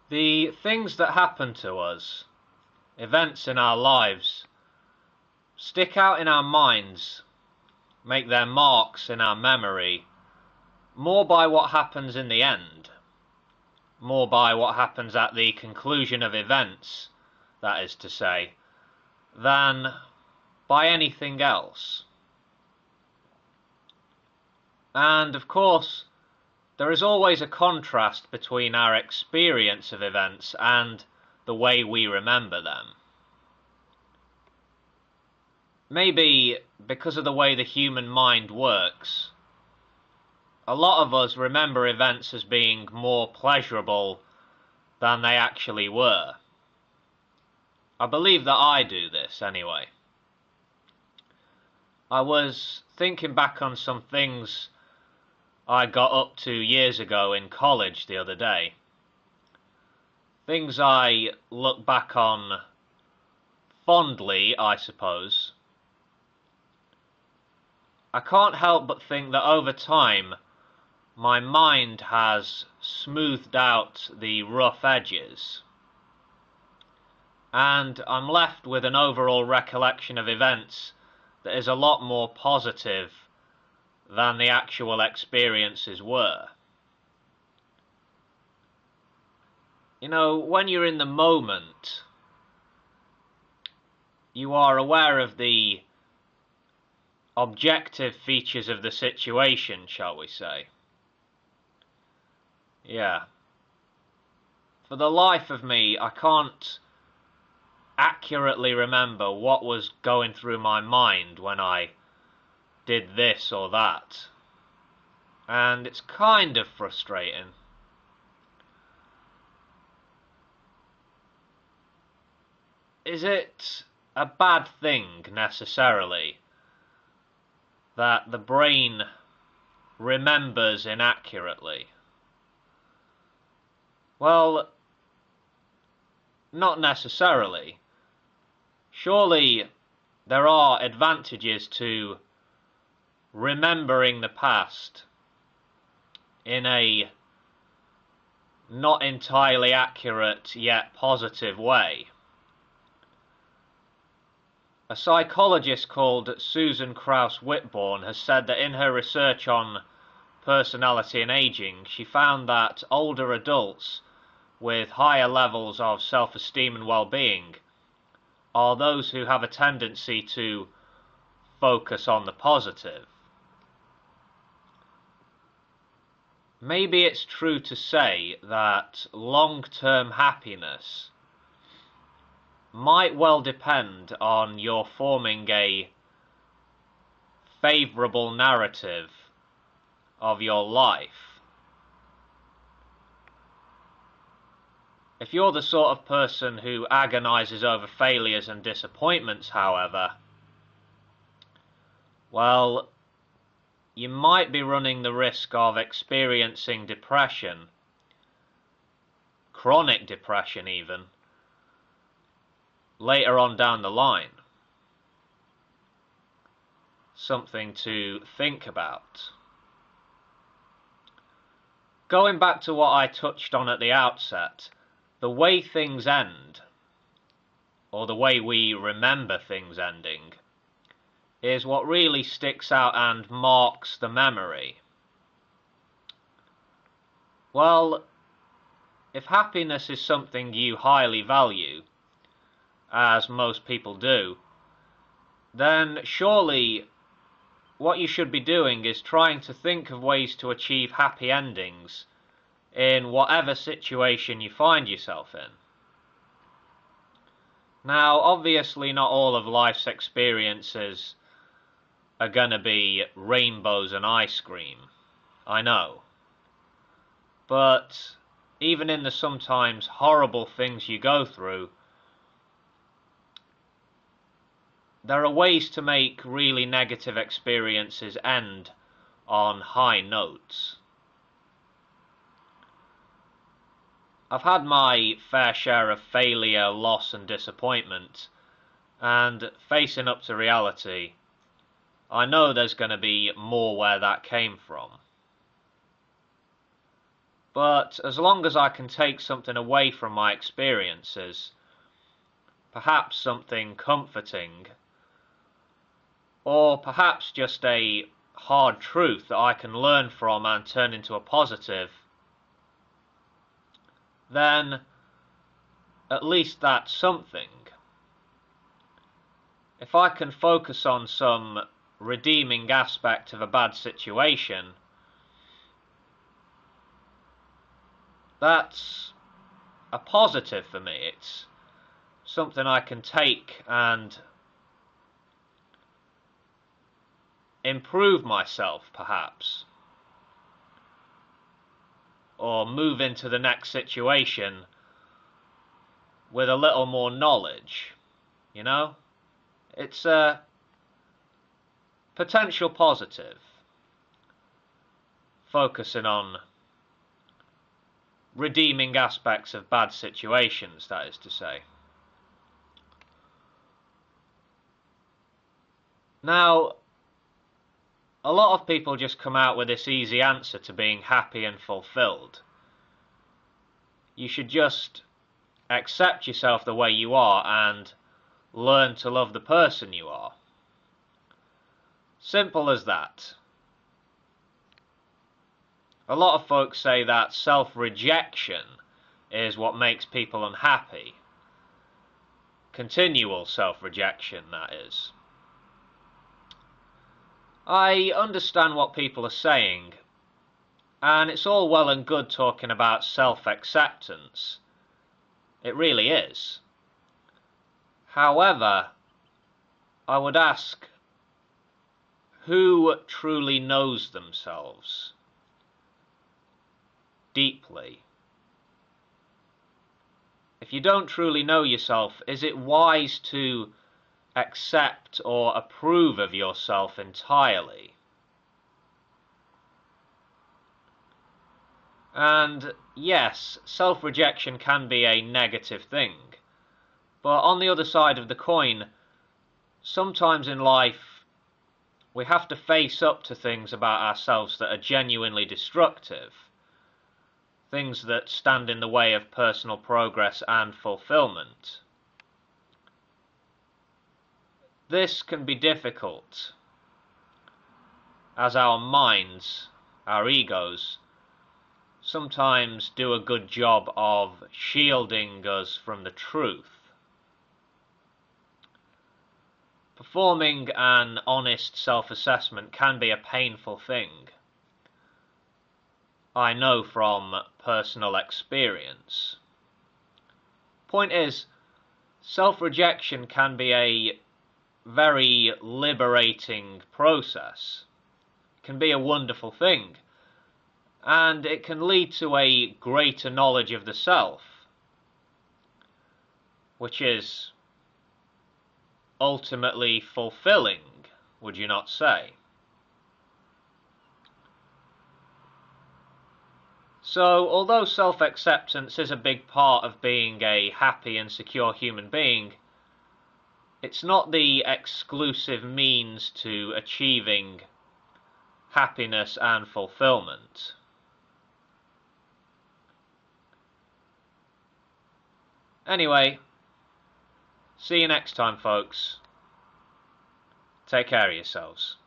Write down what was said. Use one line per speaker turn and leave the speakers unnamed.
The things that happen to us, events in our lives, stick out in our minds, make their marks in our memory, more by what happens in the end, more by what happens at the conclusion of events, that is to say, than by anything else. And of course, there is always a contrast between our experience of events and the way we remember them. Maybe because of the way the human mind works, a lot of us remember events as being more pleasurable than they actually were. I believe that I do this anyway. I was thinking back on some things I got up to years ago in college the other day. Things I look back on fondly, I suppose. I can't help but think that over time, my mind has smoothed out the rough edges, and I'm left with an overall recollection of events that is a lot more positive than the actual experiences were. You know, when you're in the moment, you are aware of the objective features of the situation, shall we say. Yeah. For the life of me, I can't accurately remember what was going through my mind when I did this or that. And it's kind of frustrating. Is it a bad thing, necessarily, that the brain remembers inaccurately? Well, not necessarily. Surely there are advantages to remembering the past in a not entirely accurate yet positive way. A psychologist called Susan Krauss Whitbourne has said that in her research on personality and aging, she found that older adults with higher levels of self-esteem and well-being are those who have a tendency to focus on the positive. Maybe it's true to say that long-term happiness might well depend on your forming a favourable narrative of your life. If you're the sort of person who agonises over failures and disappointments, however, well, you might be running the risk of experiencing depression, chronic depression even, later on down the line. Something to think about. Going back to what I touched on at the outset, the way things end, or the way we remember things ending, is what really sticks out and marks the memory. Well, if happiness is something you highly value, as most people do, then surely what you should be doing is trying to think of ways to achieve happy endings in whatever situation you find yourself in. Now, obviously not all of life's experiences are gonna be rainbows and ice cream, I know. But even in the sometimes horrible things you go through, there are ways to make really negative experiences end on high notes. I've had my fair share of failure, loss and disappointment, and facing up to reality, I know there's going to be more where that came from. But as long as I can take something away from my experiences, perhaps something comforting, or perhaps just a hard truth that I can learn from and turn into a positive, then at least that's something. If I can focus on some redeeming aspect of a bad situation, that's a positive for me. It's something I can take and improve myself, perhaps, or move into the next situation with a little more knowledge, you know? It's a potential positive, focusing on redeeming aspects of bad situations, that is to say. Now, a lot of people just come out with this easy answer to being happy and fulfilled. You should just accept yourself the way you are and learn to love the person you are. Simple as that. A lot of folks say that self-rejection is what makes people unhappy. Continual self-rejection, that is. I understand what people are saying, and it's all well and good talking about self-acceptance. It really is. However, I would ask, who truly knows themselves deeply? If you don't truly know yourself, is it wise to accept or approve of yourself entirely? And yes, self-rejection can be a negative thing. But on the other side of the coin, sometimes in life, we have to face up to things about ourselves that are genuinely destructive. Things that stand in the way of personal progress and fulfillment. This can be difficult, as our minds, our egos, sometimes do a good job of shielding us from the truth. Performing an honest self-assessment can be a painful thing. I know from personal experience. Point is, self-rejection can be a very liberating process. It can be a wonderful thing. And it can lead to a greater knowledge of the self, which is ultimately fulfilling, would you not say? So, although self-acceptance is a big part of being a happy and secure human being, it's not the exclusive means to achieving happiness and fulfillment. Anyway, see you next time, folks. Take care of yourselves.